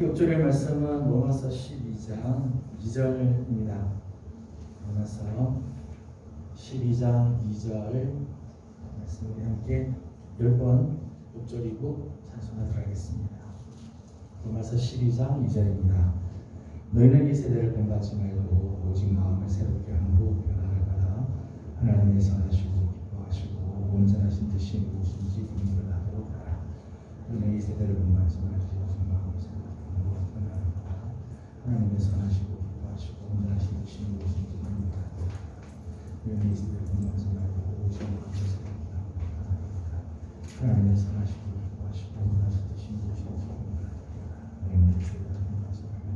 함께 읊조릴 말씀은 로마서 12장 2절입니다. 로마서 12장 2절 말씀 우리 함께 10번 읊조리고 찬송하도록 하겠습니다. 로마서 12장 2절입니다. 너희는 이 세대를 본받지 말고 오직 마음을 새롭게 함으로 변화를 받아 하나님의 선하시고 기뻐하시고 온전하신 뜻이 무엇인지 분별하도록 하라. 너희는 이 세대를 본받지 말고 오직 마음을 새롭게 함으로 변화를 받아 하나님의 선하시고 기뻐하시고 온전하신 뜻이 무엇인지 분별하도록 하라. 너희는 이 세대를 본받지 말고 오직 마음을 새롭게 함으로 변화를 받아 하나님의 선하시고 기뻐하시고 온전하신 뜻이 무엇인지 분별하도록 하라. 너희는 이 세대를 본받지 말고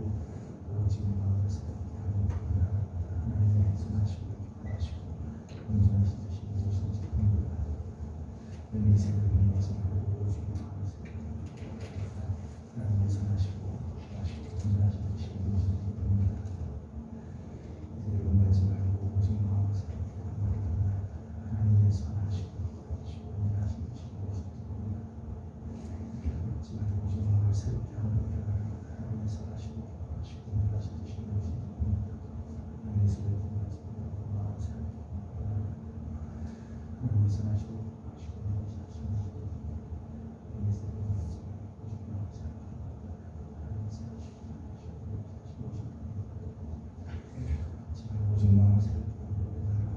오직 마음을 새롭게 함으로 변화를 받아 하나님의 선하시고 기뻐하시고 온전하신 뜻이 무엇인지 분별하도록 하라. 너희는 이 세대를 본받지 말고 오직 마음을 새롭게 하나님의 선하시고 기뻐하시고 온전하신 뜻이 무엇인지 분별하도록 이제를 본받지 말고 오직 마음을 새롭게 하나님의 선하시고 기뻐하시고 온전하신 뜻이 무엇인지 본받지 말고 오직 마음을 새롭게 하나님의 선하시고 기뻐하시고 온전하신 뜻이 무엇인지 하나님의 세대를 본받지 말고 마음을 새롭게 하나님의 선하시고 기뻐하시고 온전하신 뜻이 하나님의 세대를 본받지 말고 오직 마음을 새롭게 하나님의 선하시고 오직 마음을 새롭게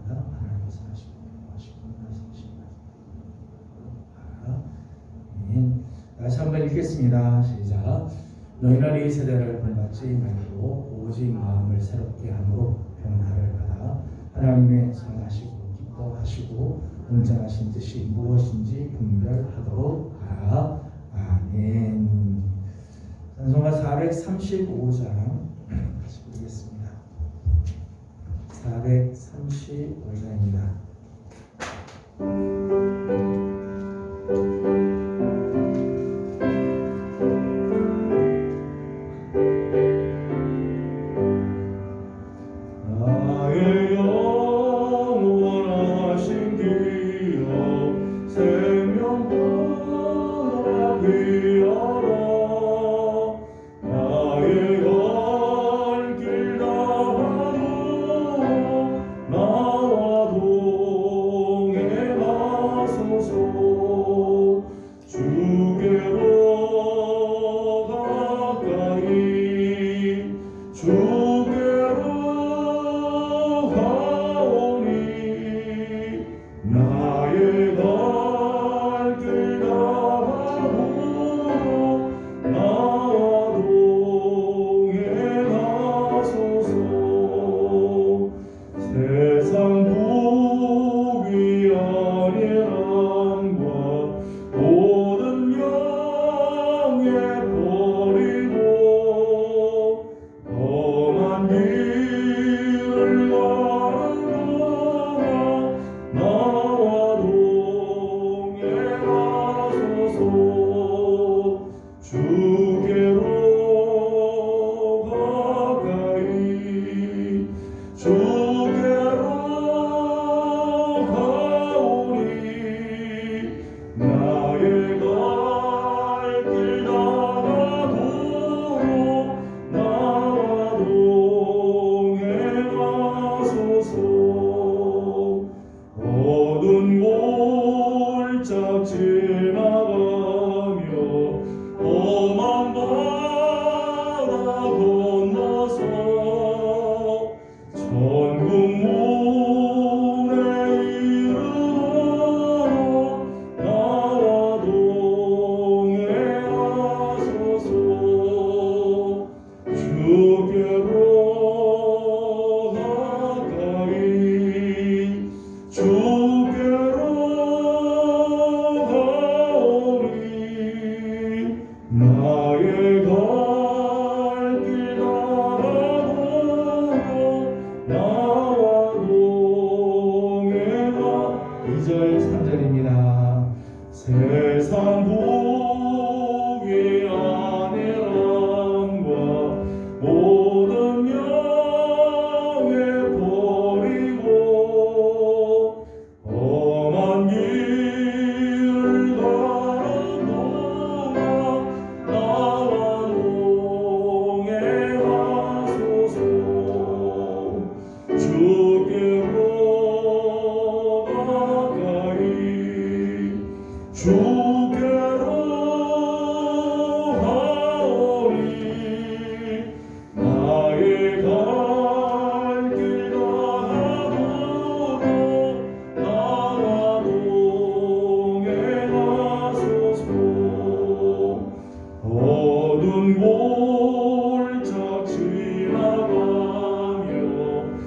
하라. 하나님의 선하시고 기뻐하시고 온전하신 뜻이 하라. 아멘. 다시 한번 읽겠습니다. 시작. 너희는 이 세대를 본받지 말고 오직 마음을 새롭게 함으로 변화를 받아 하나님의 선하시고 기뻐하시고 온전하신 뜻이 무엇인지 분별하도록 하라. 아멘. 찬송가 435장 같이 부르겠습니다. 435장입니다. 나의 영원하신 기업 생명보다 귀하라. 나의 갈 길 다하고 나와 동행하소서. 주께로 가까이 주께로 가오니 나의 갈 길 다하고 나와 동행하소서. 세상 복이 아니란과 모든 명예 버리고 험한 길을 가는 동안 나와 동행하소서. 주께로 가까이 주께로 가오니 나의 갈 길 다하고 나와 동행하소서. 어두운 골짝 지나가며 험한 바다 건너서 천국 문에 이르도록 나와 동행하소서. 주께로 가까이 주께로 가오니 나의 갈 길 다하고 나와 동행하 2절 3절입니다. 세상 복이 아니란과 모든 명예 버리고 험한 길을 가는 동안 나와 주께로 가오니 나의 갈 길 다하도록 나와 동행하소서. 어두운 골짜 지나가며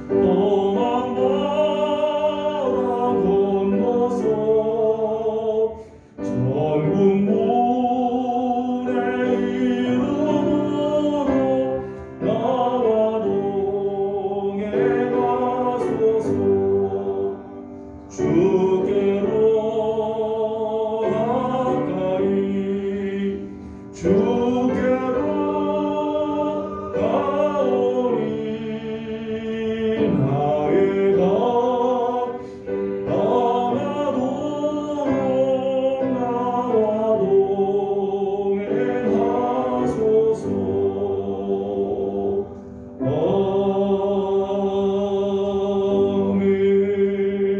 험한 바다 건너서 전국 문의 이름으로 나와 동행하소서. 주께로 가까이 주께로 가오니 나의 각 떠나도록 나와 동행하소서.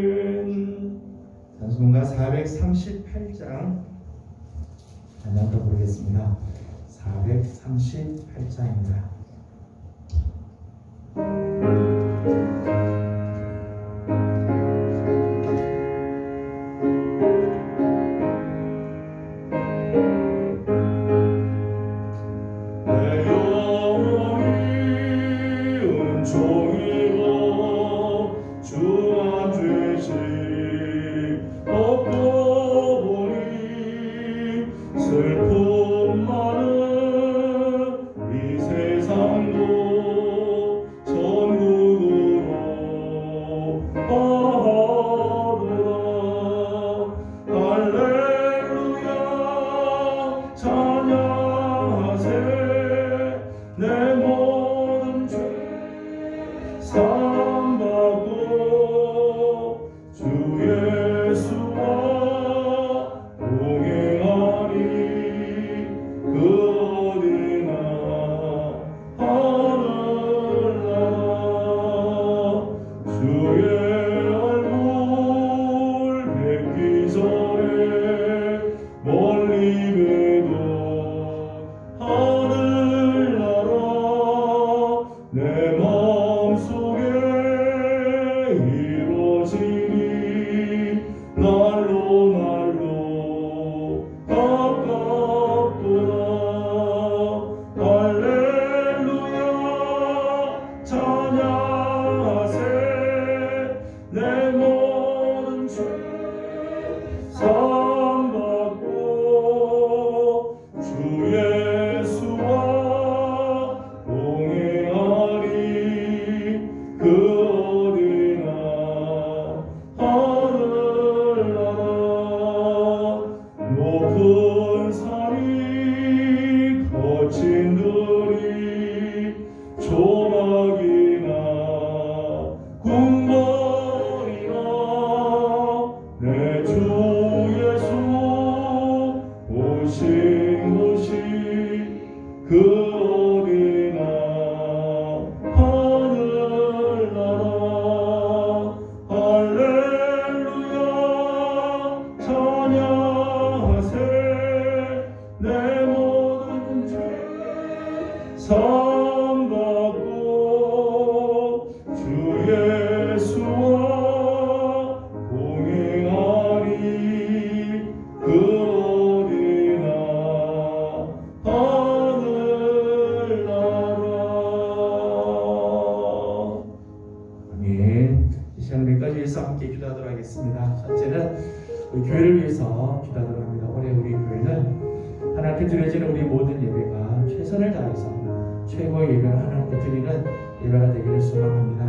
아멘. 단순가 438장 한번 더 보겠습니다. 438장입니다. 내 영혼이 은총이로 주 안 죄식 없고 보니 슬픔 많은 이 세상도 천국으로 가하도다. 할렐루야 찬양하세. 내 모든 죄 사함받고 주 예수와 동행하니 그 어디나 하늘나라. 주의 얼굴 뵙기 전에 멀리 뵈도 하늘나라. 내 마음속에 이루어지니 날로 날로 가깝도다. 할렐루야 찬양하세. 내 모든 죄 사함받고 주 예수와 동행하니 그 어디나 하늘나라. 높은 산이 거친 들이 조막이나 궁궐이나 내 주 예수 오신 곳이 그 어디나 하늘나라. 할렐루야 찬양하세. 내 모든 죄 사함받고 주 예수와 동행하니 그 어디나 하늘나라. 아멘. 이 시간 우리까지 위해서 함께 기도하도록 하겠습니다. 첫째는 우리 교회를 위해서 기도하도록 합니다. 올해 우리 교회는 하나님께 드려지는 우리 모든 예배가 최선을 다해서 최고의 예배를 하나님께 드리는 예배가 되기를 소망합니다.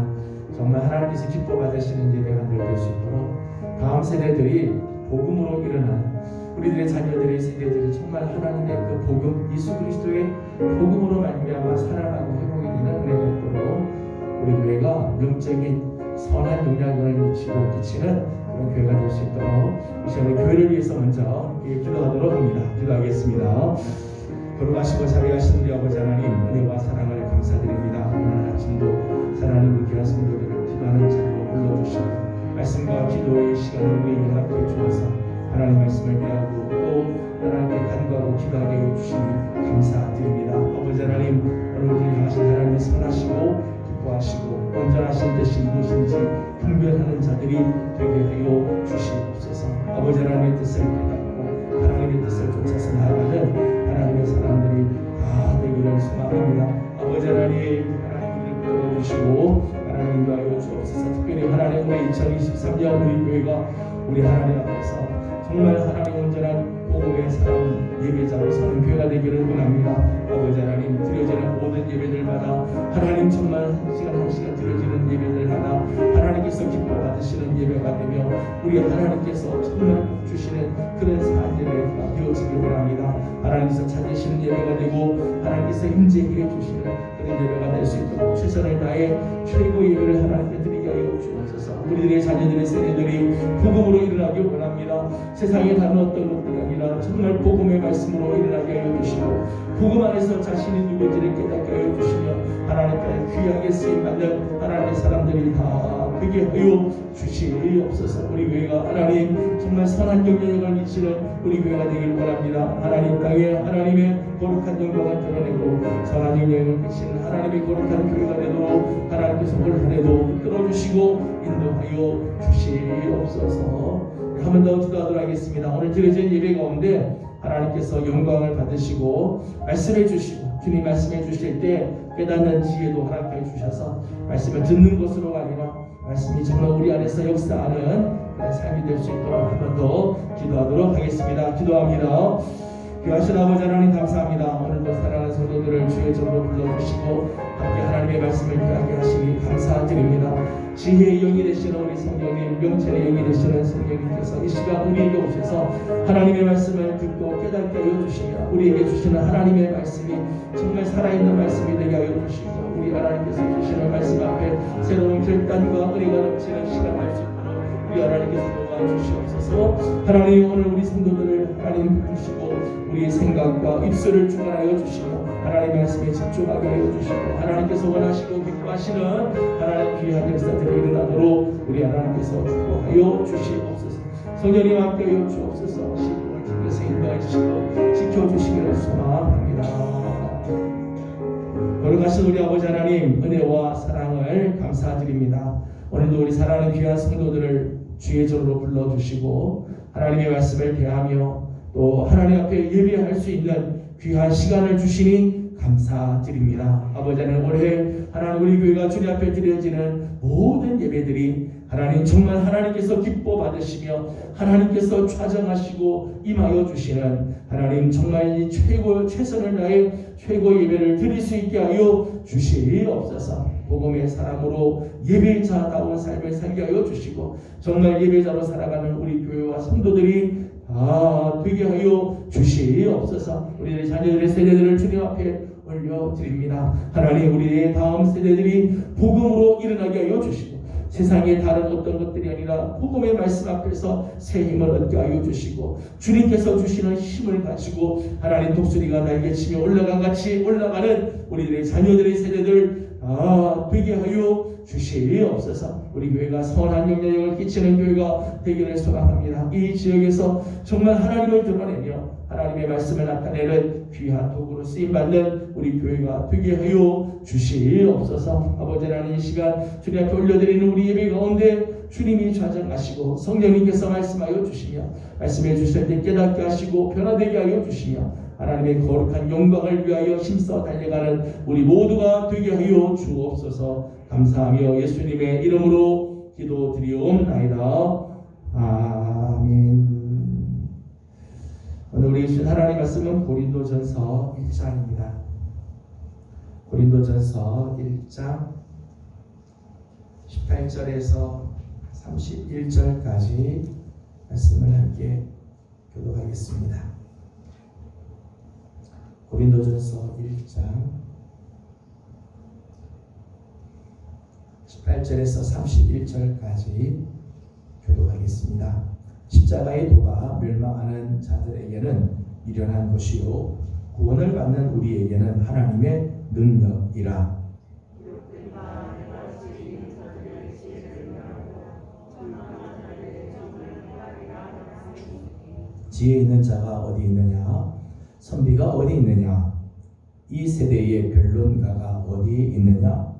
정말 하나님께서 기뻐 받으시는 예배가 늘 될 수 있도록 다음 세대들이 복음으로 일어난 우리들의 자녀들의 세대들이 정말 하나님의 그 복음, 예수 그리스도의 복음으로 말미암아 살아나고 회복이 되는 은혜가 있도록 우리 교회가 영적인 선한 영향력을 미치는 그런 교회가 될 수 있도록 이 시간에 교회를 위해서 먼저 함께 기도하도록 합니다. 기도하겠습니다. 걸어가시고 자리하신 우리 아버지 하나님 은혜와 사랑을 감사드립니다. 오늘 아침도 하나님 우리 귀한 성도들을 기도하는 자리로 불러주시고 말씀과 기도의 시간을 우리에게 허락해 주어서 하나님 말씀을 대하고 또 하나님께 간구하고 기도하게 해주시니 감사드립니다. 아버지 하나님, 오늘 우리를 향하신 하나님의 선하시고 기뻐하시고 온전하신 뜻이 무엇인지 분별하는 자들이 되게 하여 주시옵소서. 아버지 하나님의 뜻을 깨닫고 하나님의 뜻을 쫓아서 나아가는 하나님의 사람들이 다 되기를 소망합니다. 아버지 하나님, 하나님 우리를 끌어주시고 하나님 인도하여 주옵소서. 특별히 하나님 올해 2023년 우리 교회가 우리 하나님 앞에서 정말 하나님 온전한 복음의 사람 예배자로 서는 교회가 되기를 원합니다. 아버지 하나님, 드려지는 모든 예배들마다 하나님 정말 한 시간 드려지는 예배들마다 하나님께서 기뻐 받으시는 예배가 되며 우리 하나님께서 정말 복 주시는 그런 산 예배가 되어지길 원합니다. 하나님께서 찾으시는 예배가 되고 하나님께서 임재해 주시는 그런 예배가 될 수 있도록 최선을 다해 최고 예배를 하나님께 드리게 하여 주옵소서. 우리들의 자녀들의 세대들이 복음으로 일어나길 원합니다. 세상에 다른 어떤 것들이 아니라 정말 복음의 말씀으로 일어나게 하여 주시고 복음 안에서 자신이 누구인지를 깨닫게 하여 주시며 하나님께 귀하게 쓰임받는 하나님의 사람들이 다 되게 하여 주시옵소서. 우리 교회가 하나님 정말 선한 영향력을 미치는 우리 교회가 되길 원합니다. 하나님 땅에 하나님의 거룩한 영광을 드러내고 선한 영향력을 미치는 하나님의 거룩한 교회가 되도록 하나님께서 올 한해도 이끌어주시고 인도하여 주시옵소서. 한 번 더 기도하도록 하겠습니다. 오늘 드려진 예배 가운데 하나님께서 영광을 받으시고 말씀해 주시고 주님 말씀해 주실 때 깨닫는 지혜도 허락해 주셔서 말씀을 듣는 것으로 아니라 말씀이 정말 우리 안에서 역사하는 그런 삶이 될 수 있도록 한 번 더 기도하도록 하겠습니다. 기도합니다. 귀하신 아버지 하나님 감사합니다. 오늘도 사랑하는 성도들을 주의 점으로 불러주시고 함께 하나님의 말씀을 귀하게 하시니 감사드립니다. 지혜의 영이 되시는 우리 성령님, 명철의 영이 되시는 성령님께서 이 시간 우리에게 오셔서 하나님의 말씀을 듣고 깨닫게 하여 주시며 우리에게 주시는 하나님의 말씀이 정말 살아있는 말씀이 되게 하여 주시고 우리 하나님께서 주시는 말씀 앞에 새로운 결단과 은혜가 넘치는 시간 될 수 있도록 우리 하나님께서 도와주시옵소서. 하나님, 오늘 우리 성도들을 하나님 주시고 우리의 생각과 입술을 주관하여 주시고 하나님의 말씀에 집중하게 하여 주시고 하나님께서 원하시고 기뻐하시는 하나님 귀한 역사들이 일어나도록 우리 하나님께서 축복하여 주시옵소서. 성령님 함께 하여 주옵소서. 시간을 주께서 인도해 주시고 지켜주시기를 소망합니다. 거룩하신 우리 아버지 하나님, 은혜와 사랑을 감사드립니다. 오늘도 우리 사랑하는 귀한 성도들을 주의 전으로 불러주시고 하나님의 말씀을 대하며 또 하나님 앞에 예배할 수 있는 귀한 시간을 주시니 감사드립니다. 아버지 하나님, 올해 하나님 우리 교회가 주님 앞에 드려지는 모든 예배들이 하나님 정말 하나님께서 기뻐 받으시며 하나님께서 좌정하시고 임하여 주시는 하나님 정말 이 최선을 다해 최고 예배를 드릴 수 있게 하여 주시옵소서. 복음의 사람으로 예배자다운 삶을 살게 하여 주시고 정말 예배자로 살아가는 우리 교회와 성도들이 되게 하여 주시옵소서. 우리의 자녀들의 세대들을 주님 앞에 올려드립니다. 하나님, 우리의 다음 세대들이 복음으로 일어나게 하여 주시고 세상의 다른 어떤 것들이 아니라 복음의 말씀 앞에서 새 힘을 얻게 하여 주시고 주님께서 주시는 힘을 가지고 하나님 독수리가 날개치며 올라간 같이 올라가는 우리들의 자녀들의 세대들 되게 하여 주시옵소서. 우리 교회가 선한 영향력을 끼치는 교회가 되기를 소망합니다. 이 지역에서 정말 하나님을 드러내며 하나님의 말씀을 나타내는 귀한 도구로 쓰임받는 우리 교회가 되게 하여 주시옵소서. 아버지 하나님, 이 시간 주님 앞에 올려드리는 우리 예배 가운데 주님이 좌정하시고 성령님께서 말씀하여 주시며 말씀해 주실 때 깨닫게 하시고 변화되게 하여 주시며 하나님의 거룩한 영광을 위하여 힘써 달려가는 우리 모두가 되게 하여 주옵소서. 감사하며 예수님의 이름으로 기도드리옵나이다. 아멘. 오늘 우리 주신 하나님 말씀은 고린도전서 1장입니다. 고린도전서 1장 18절에서 31절까지 말씀을 함께 교독하겠습니다. 고린도전서 1장 18절에서 31절까지 교독하겠습니다. 십자가의 도가 멸망하는 자들에게는 미련한 것이요 구원을 받는 우리에게는 하나님의 능력이라. 지혜 있는 자가 어디 있느냐? 선비가 어디 있느냐? 이 세대의 변론가가 어디 있느냐?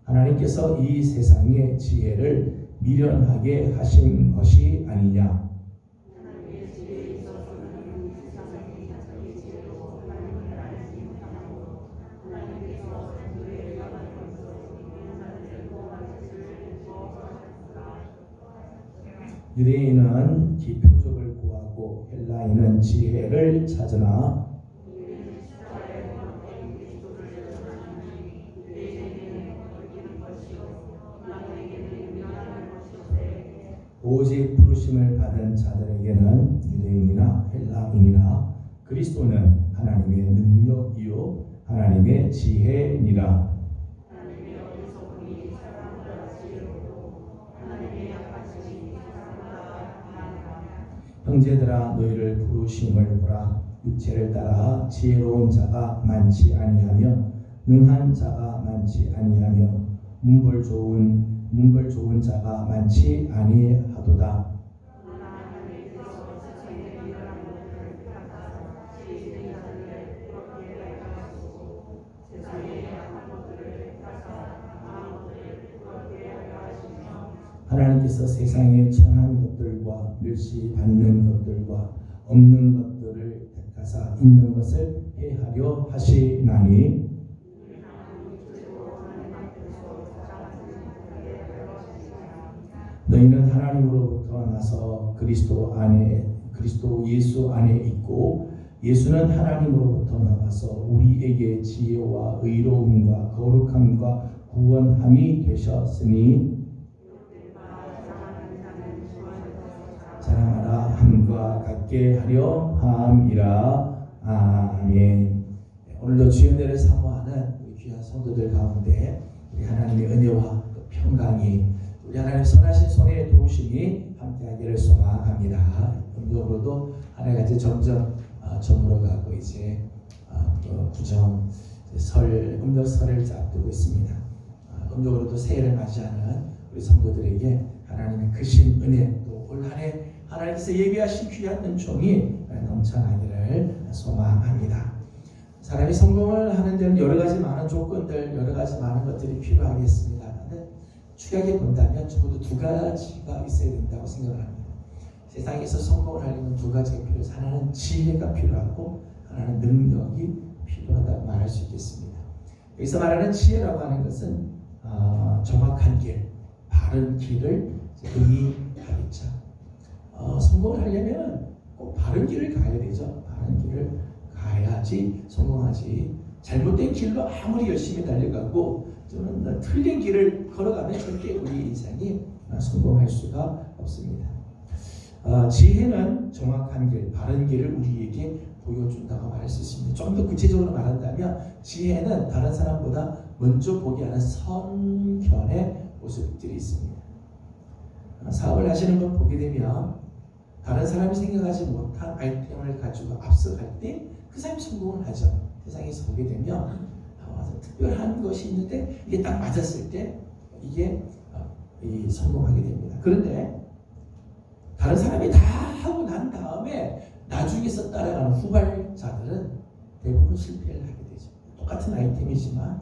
하나님께서 이 세상의 지혜를 미련하게 하신 것이 아니냐? 유대인은 기표적을 구하고 헬라인은 지혜를 찾으나 오직 부르심을 받은 자들에게는 유대인이나 헬라인이나 그리스도는 하나님의 능력이요 하나님의 지혜니라. 형제들아 너희를 부르심을 보라. 육체를 따라 지혜로운 자가 많지 아니하며 능한 자가 많지 아니하며 문벌 좋은 자가 많지 아니하도다. 하나님께서 세상에 천한 것들과 멸시받는 것들과 없는 것들을 택하사 있는 것을 해하려 하시나니 너희는 하나님으로부터 나서 그리스도 예수 안에 있고 예수는 하나님으로부터 나와서 우리에게 지혜와 의로움과 거룩함과 구원함이 되셨으니 자랑하라 함과 같게 하려 함이라. 아멘. 오늘도 주의 은혜를 사모하는 우리 귀한 성도들 가운데 우리 하나님의 은혜와 평강이 우리 하나님 선하신 손에 도우심이 함께하기를 소망합니다. 음력으로도 한 해가 이제 점점 저물어가고 이제 구정 음력 설을 앞두고 있습니다. 음력으로도 새해를 맞이하는 우리 성도들에게 하나님의 크신 은혜 또 올 한 해 하나님께서 예비하신 귀한 은총이 넘쳐나기를 소망합니다. 사람이 성공을 하는 데는 여러 가지 많은 조건들, 여러 가지 많은 것들이 필요하겠습니다. 그런데 축약해 본다면 적어도 두 가지가 있어야 된다고 생각을 합니다. 세상에서 성공을 하려면 두 가지가 필요해서 하나는 지혜가 필요하고 하나는 능력이 필요하다고 말할 수 있겠습니다. 여기서 말하는 지혜라고 하는 것은 정확한 길, 바른 길을 의미하겠죠. 성공을 하려면 꼭 바른 길을 가야 되죠. 바른 길을 가야지 성공하지. 잘못된 길로 아무리 열심히 달려가고 또는 틀린 길을 걸어가면 절대 우리 인생이 성공할 수가 없습니다. 지혜는 정확한 길, 바른 길을 우리에게 보여준다고 말할 수 있습니다. 좀 더 구체적으로 말한다면 지혜는 다른 사람보다 먼저 보게 하는 선견의 모습들이 있습니다. 사업을 하시는 분 보게 되면 다른 사람이 생각하지 못한 아이템을 가지고 앞서갈 때 그 사람이 성공을 하죠. 세상에서 보게 되면 특별한 것이 있는데 이게 딱 맞았을 때 이게 성공하게 됩니다. 그런데 다른 사람이 다 하고 난 다음에 나중에서 따라가는 후발자들은 대부분 실패를 하게 되죠. 똑같은 아이템이지만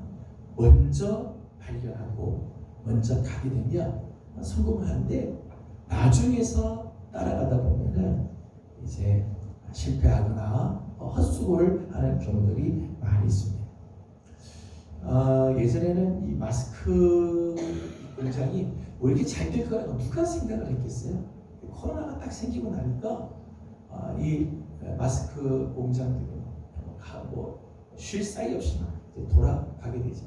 먼저 발견하고 먼저 가게 되면 성공을 하는데 나중에서 따라가다 보면은 이제 실패하거나 헛수고를 하는 경우들이 많이 있습니다. 예전에는 이 마스크 공장이 뭐 이렇게 잘 될 거라고 누가 생각을 했겠어요? 코로나가 딱 생기고 나니까 이 마스크 공장들이 쉴 사이 없이 돌아가게 되죠.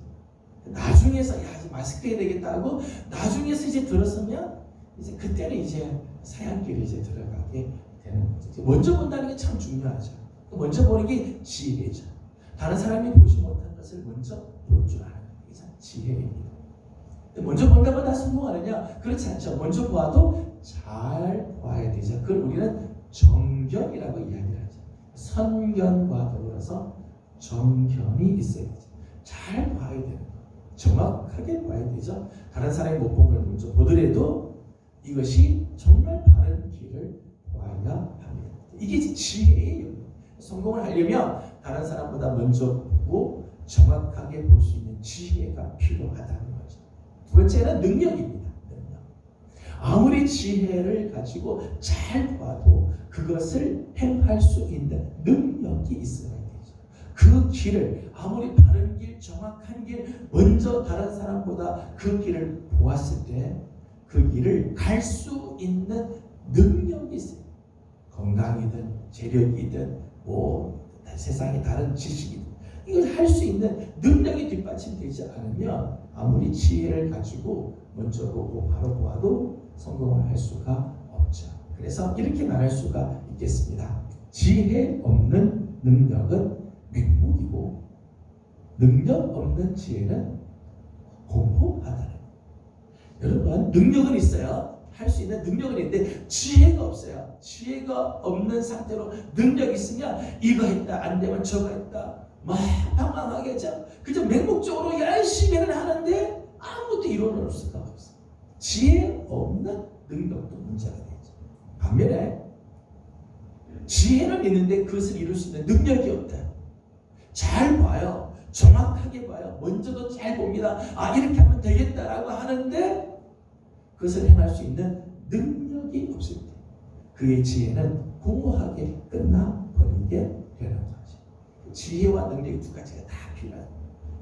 나중에서 이제 마스크 해야 되겠다 하고 나중에서 이제 들어서면 이제 그때는 이제 사양길에 이제 들어가게 되는 거죠. 먼저 본다는 게 참 중요하죠. 먼저 보는 게 지혜죠. 다른 사람이 보지 못한 것을 먼저 볼 줄 아는 게 참 지혜입니다. 먼저 본다고 다 성공하느냐? 그렇지 않죠. 먼저 보아도 잘 봐야 되죠. 그걸 우리는 정견이라고 이야기를 하죠. 선견과 더불어서 정견이 있어야 되죠. 잘 봐야 되는 거. 정확하게 봐야 되죠. 다른 사람이 못 본 걸 먼저 보더라도 이것이 정말 바른 길을 보아야 합니다. 이게 지혜예요. 성공을 하려면 다른 사람보다 먼저 보고 정확하게 볼 수 있는 지혜가 필요하다는 거죠. 두 번째는 능력입니다. 능력. 아무리 지혜를 가지고 잘 봐도 그것을 행할 수 있는 능력이 있어야 되죠. 그 길을 아무리 바른 길, 정확한 길, 먼저 다른 사람보다 그 길을 보았을 때 그 길을 갈 수 있는 능력이 있어요. 건강이든 재력이든 세상의 다른 지식이든 이걸 할 수 있는 능력이 뒷받침되지 않으면 아무리 지혜를 가지고 먼저 보고 바로 보아도 성공을 할 수가 없죠. 그래서 이렇게 말할 수가 있겠습니다. 지혜 없는 능력은 맹목이고 능력 없는 지혜는 공허하다는 거예요. 여러분, 능력은 있어요. 할 수 있는 능력은 있는데 지혜가 없어요. 지혜가 없는 상태로 능력이 있으면 이거 했다, 안 되면 저거 했다, 막 방황하게 하죠. 그저 맹목적으로 열심히는 하는데 아무것도 이뤄낼 수가 없어요. 지혜 없는 능력도 문제가 되죠. 반면에 지혜는 있는데 그것을 이룰 수 있는 능력이 없다. 잘 봐요. 정확하게 봐요. 먼저도 잘 봅니다. 이렇게 하면 되겠다라고 하는데 그것을 행할 수 있는 능력이 없을 때 그의 지혜는 공허하게 끝나버리게 되는 거죠. 지혜와 능력이 두 가지가 다 필요해요.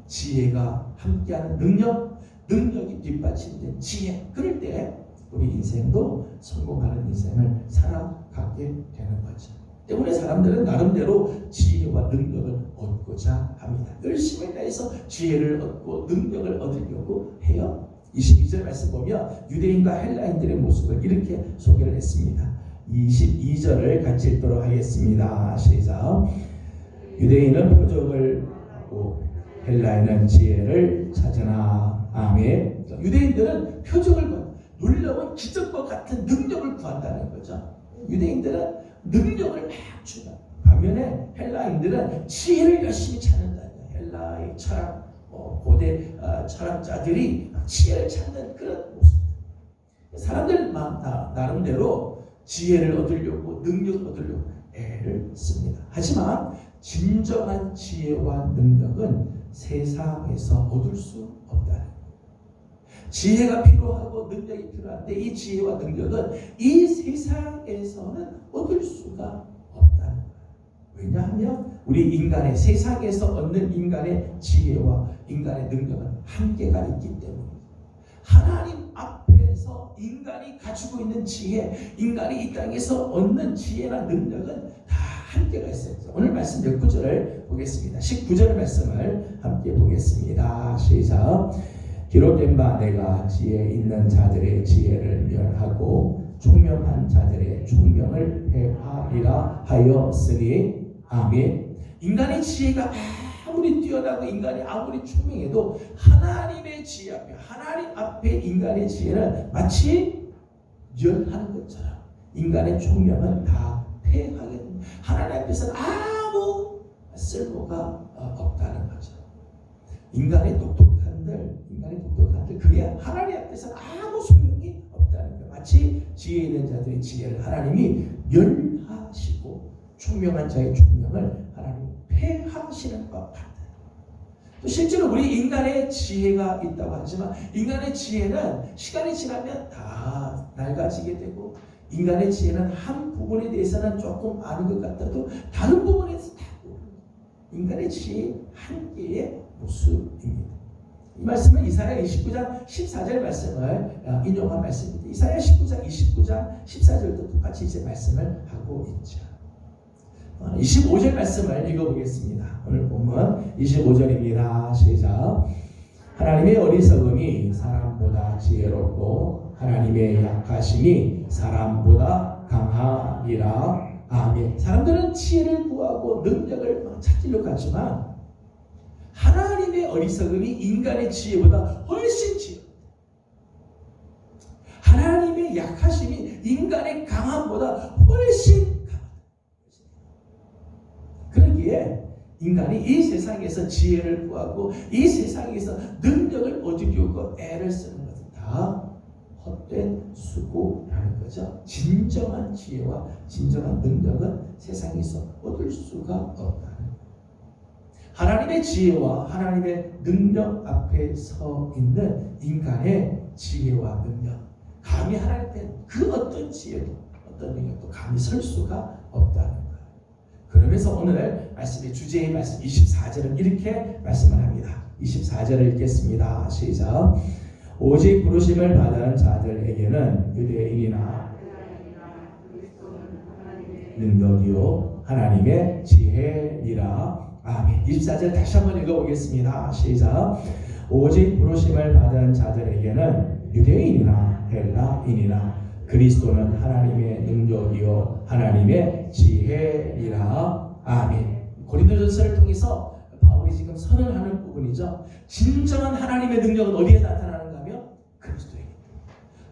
지혜가 함께하는 능력, 능력이 뒷받침된 지혜. 그럴 때 우리 인생도 성공하는 인생을 살아가게 되는 거죠. 때문에 사람들은 나름대로 지혜와 능력을 얻고자 합니다. 열심히 다해서 지혜를 얻고 능력을 얻으려고 해요. 22절 말씀 보면 유대인과 헬라인들의 모습을 이렇게 소개를 했습니다. 22절을 같이 읽도록 하겠습니다. 시작. 유대인은 표적을 하고 헬라인은 지혜를 찾으나. 아멘. 유대인들은 표적을 구한다. 놀라운 기적과 같은 능력을 구한다는 거죠. 유대인들은 능력을 막 주다. 반면에 헬라인들은 지혜를 열심히 찾는다. 헬라의 철학, 고대 철학자들이 지혜를 찾는 그런 모습. 사람들 나름대로 지혜를 얻으려고 능력을 얻으려고 애를 씁니다. 하지만 진정한 지혜와 능력은 세상에서 얻을 수 없다는 거예요. 지혜가 필요하고 능력이 필요한데 이 지혜와 능력은 이 세상에서는 얻을 수가 없다는 거예요. 왜냐하면 우리 인간의 세상에서 얻는 인간의 지혜와 인간의 능력은 한계가 있기 때문입니다. 하나님 앞에서 인간이 가지고 있는 지혜, 인간이 이 땅에서 얻는 지혜나 능력은 다 한계가 있어요. 오늘 말씀 몇 구절을 보겠습니다. 19절 말씀을 함께 보겠습니다. 시작. 기록된 바 내가 지혜 있는 자들의 지혜를 멸하고 총명한 자들의 총명을 폐하리라 하였으니. 아멘. 인간의 지혜가 아무리 뛰어나고 인간이 아무리 총명해도 하나님의 지혜 앞에, 하나님 앞에 인간의 지혜는 마치 멸하는 것처럼 인간의 총명은 다 폐하게 됩니다. 하나님 앞에서는 아무 쓸모가 없다는 거죠. 인간의 똑똑한들 그게 하나님 앞에서는 아무 소용이 없다는 거예요. 마치 지혜 있는 자들의 지혜를 하나님이 멸하시고 총명한 자의 총명을 하나님이 폐하시는 것 같아요. 또 실제로 우리 인간의 지혜가 있다고 하지만 인간의 지혜는 시간이 지나면 다 낡아지게 되고 인간의 지혜는 한 부분에 대해서는 조금 아는 것 같아도 다른 부분에서 다 모릅니다. 인간의 지혜의 한계의 모습입니다. 이 말씀은 이사야 29장 14절 말씀을 인용한 말씀입니다. 이사야 29장 14절도 똑같이 이제 말씀을 하고 있죠. 25절 말씀을 읽어보겠습니다. 오늘 본문 25절입니다. 시작. 하나님의 어리석음이 사람보다 지혜롭고 하나님의 약하심이 사람보다 강하리라. 아멘. 사람들은 지혜를 구하고 능력을 찾으려고 하지만 하나님의 어리석음이 인간의 지혜보다 훨씬 지혜롭다. 하나님의 약하심이 인간의 강함보다 훨씬 그러기에 인간이 이 세상에서 지혜를 구하고 이 세상에서 능력을 얻으려고 애를 쓰는 것은 다 헛된 수고라는 거죠. 진정한 지혜와 진정한 능력은 세상에서 얻을 수가 없다는 거예요. 하나님의 지혜와 하나님의 능력 앞에 서 있는 인간의 지혜와 능력, 감히 하나님 앞에 그 어떤 지혜도 어떤 능력도 감히 설 수가 없다는 거예요. 그러면서 오늘 말씀의 주제의 말씀 24절은 이렇게 말씀을 합니다. 24절을 읽겠습니다. 시작. 오직 부르심을 받은 자들에게는 유대인이나 능력이요 하나님의 지혜니라. 아멘. 24절 다시 한번 읽어보겠습니다. 시작. 오직 부르심을 받은 자들에게는 유대인이나 헬라인이나 그리스도는 하나님의 능력이요 하나님의 지혜니라. 아멘. 고린도전서를 통해서 바울이 지금 선언하는 부분이죠. 진정한 하나님의 능력은 어디에 나타나는가 하면 그리스도에게.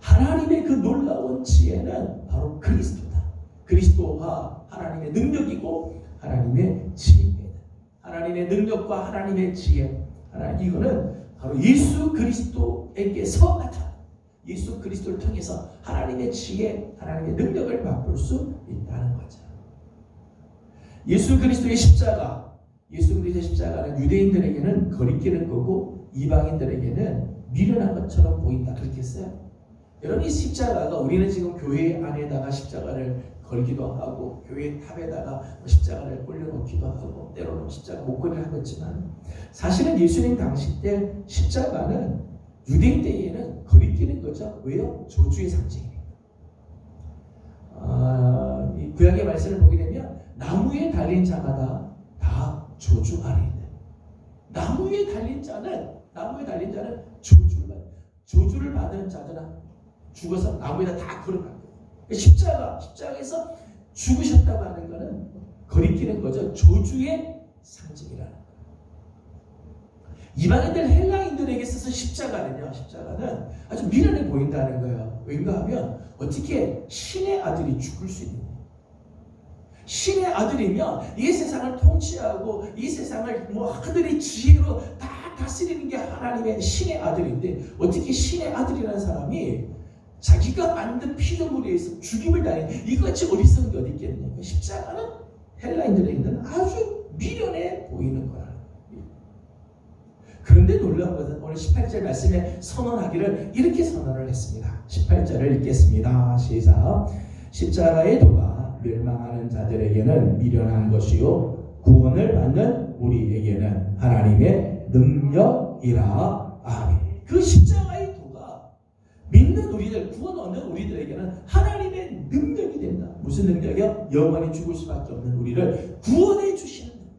하나님의 그 놀라운 지혜는 바로 그리스도다. 그리스도가 하나님의 능력이고 하나님의 지혜다. 하나님의 능력과 하나님의 지혜, 이거는 바로 예수 그리스도에게서 나타나. 예수 그리스도를 통해서 하나님의 지혜, 하나님의 능력을 맛볼 수 있다는 거죠. 예수 그리스도의 십자가, 예수 그리스도의 십자가는 유대인들에게는 거리끼는 거고 이방인들에게는 미련한 것처럼 보인다. 그렇게 했어요. 여러분, 이 십자가가 우리는 지금 교회 안에다가 십자가를 걸기도 하고 교회 탑에다가 십자가를 올려놓기도 하고 때로는 십자가 목걸이를 하고 있지만, 사실은 예수님 당시 때 십자가는 유대인 때에는 거리끼는 거죠. 왜요? 저주의 상징이에요. 구약의 말씀을 보게 되면 나무에 달린 자마다 다 저주 아래 있는. 나무에 달린 자는 저주를 받은 자들은 죽어서 나무에다 다 걸어간 거예요. 십자가에서 죽으셨다고 하는 것은 거리끼는 거죠. 저주의 상징이라는 거예요. 이방인들 헬라인들에게 있어서 십자가는 아주 미련해 보인다는 거예요. 왜인가 하면 어떻게 신의 아들이 죽을 수 있는 거예요. 신의 아들이면 이 세상을 통치하고 이 세상을 하늘의 지혜로 다 다스리는 게 하나님의 신의 아들인데, 어떻게 신의 아들이라는 사람이 자기가 만든 피조물에 의해서 죽임을 당해. 이거같이 어리석은 게 어디 있겠느냐. 십자가는 헬라인들에게는 아주 미련해 보이는 거라. 그런데 놀라운 것은 오늘 18절 말씀에 선언하기를 이렇게 선언을 했습니다. 18절을 읽겠습니다. 시작. 십자가의 도가 멸망하는 자들에게는 미련한 것이요 구원을 받는 우리에게는 하나님의 능력이라. 아멘. 그 십자가의 도가 믿는 우리들, 구원 얻는 우리들에게는 하나님의 능력이 된다. 무슨 능력이요? 영원히 죽을 수밖에 없는 우리를 구원해 주시는 능력.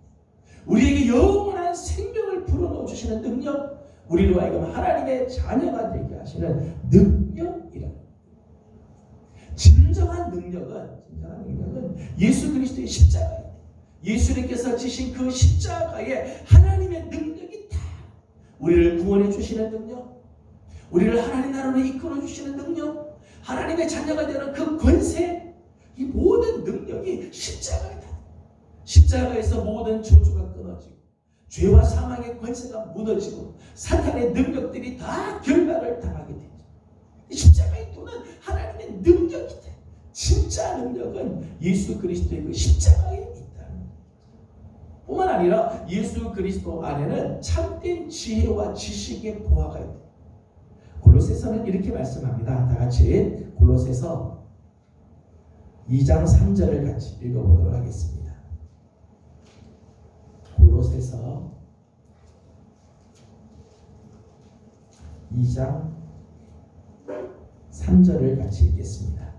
우리에게 영원한 생명을 불어넣어 주시는 능력, 우리로 하여금 하나님의 자녀가 되게 하시는 능력이라. 진정한 능력은 예수 그리스도의 십자가입니다. 예수님께서 지신 그 십자가에 하나님의 능력이 다, 우리를 구원해 주시는 능력, 우리를 하나님 나라로 이끌어 주시는 능력, 하나님의 자녀가 되는 그 권세, 이 모든 능력이 십자가이다. 십자가에서 모든 저주가 끊어지고 죄와 사망의 권세가 무너지고 사탄의 능력들이 다 결박을 당하게 되죠. 십자가의 도는 하나님의 능력이다. 진짜 능력은 예수 그리스도의 그 십자가에 있다는 거죠. 뿐만 아니라 예수 그리스도 안에는 참된 지혜와 지식의 보화가 있다. 골로새서는 이렇게 말씀합니다. 다 같이 골로새서 2장 3절을 같이 읽어보도록 하겠습니다. 골로새서 2장 3절을 같이 읽겠습니다.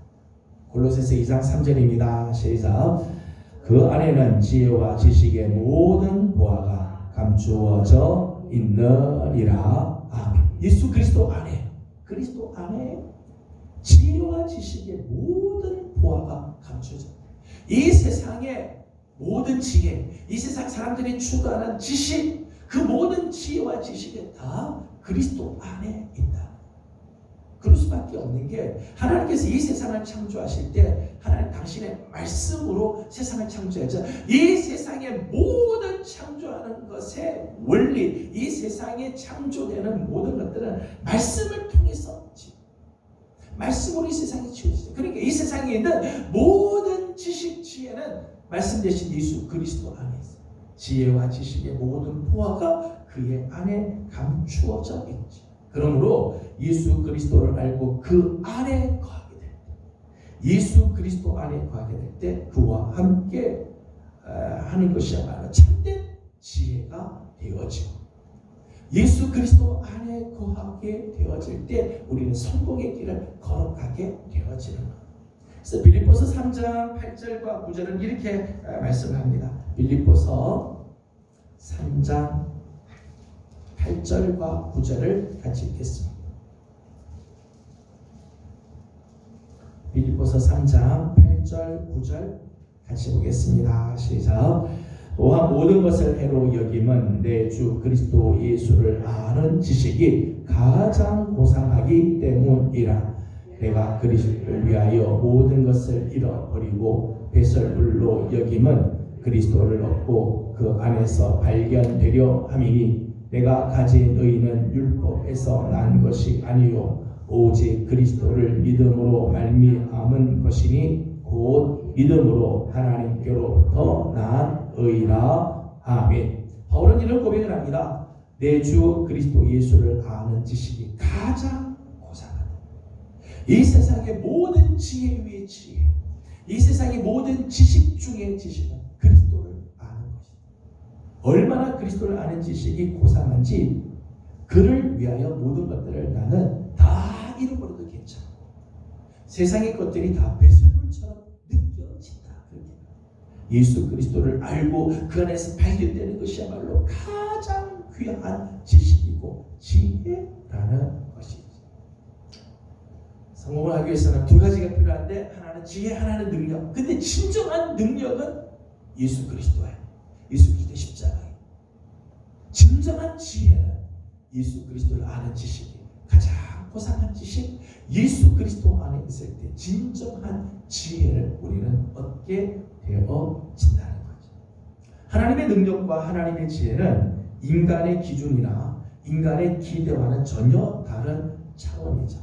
골로새서 2장 3절입니다. 시작. 그 안에는 지혜와 지식의 모든 보화가 감추어져 있느니라. 아멘. 예수 그리스도 안에 지혜와 지식의 모든 보화가 감추어져. 이 세상의 모든 지혜, 이 세상 사람들이 추구하는 지식, 그 모든 지혜와 지식이 다 그리스도 안에 있다. 그럴 수밖에 없는 게, 하나님께서 이 세상을 창조하실 때 하나님 당신의 말씀으로 세상을 창조했죠. 이 세상의 모든 창조하는 것의 원리, 이 세상에 창조되는 모든 것들은 말씀을 통해서 말씀으로 이 세상이 지어지죠. 그러니까 이 세상에 있는 모든 지식, 지혜는 말씀 대신 예수 그리스도 안에 있어요. 지혜와 지식의 모든 포화가 그의 안에 감추어져 있지. 그러므로 예수 그리스도를 알고 그 안에 거하게 될 때, 예수 그리스도 안에 거하게 될 때 그와 함께 하는 것이야말로 참된 지혜가 되어지고, 예수 그리스도 안에 거하게 되어질 때 우리는 성공의 길을 걸어가게 되어지는 것. 그래서 빌립보서 3장 8절과 9절은 이렇게 말씀을 합니다. 빌립보서 3장 8절과 9절을 같이 읽겠습니다. 빌립보서 3장 8절 9절 같이 보겠습니다. 시작. 또한 모든 것을 해로 여김은 내 주 그리스도 예수를 아는 지식이 가장 고상하기 때문이라. 내가 그리스도를 위하여 모든 것을 잃어버리고 배설물로 여김은 그리스도를 얻고 그 안에서 발견되려 함이니, 내가 가진 의는 율법에서 난 것이 아니요 오직 그리스도를 믿음으로 말미암은 것이니 곧 믿음으로 하나님께로부터 난 의라. 아멘. 바울은 이런 고백을 합니다. 내 주 그리스도 예수를 아는 지식이 가장 고상하다. 이 세상의 모든 지혜 위의 지혜, 이 세상의 모든 지식 중의 지식은 그리스도를 아는 것이다. 얼마나 그리스도를 아는 지식이 고상한지, 그를 위하여 모든 것들을 나는 다 잃어버려도 괜찮아. 세상의 것들이 다 배설물처럼 느껴진다. 예수 그리스도를 알고 그 안에서 발견되는 것이야말로 가장 귀한 지식이고 지혜라는 것이지. 성공을 하기 위해서는 두 가지가 필요한데, 하나는 지혜, 하나는 능력. 근데 진정한 능력은 예수 그리스도예요. 예수 그리스도의 십자가예요. 진정한 지혜는 예수 그리스도를 아는 지식이 가장 고상한 지식, 예수 그리스도 안에 있을 때 진정한 지혜를 우리는 얻게 되어진다는 거죠. 하나님의 능력과 하나님의 지혜는 인간의 기준이나 인간의 기대와는 전혀 다른 차원이죠.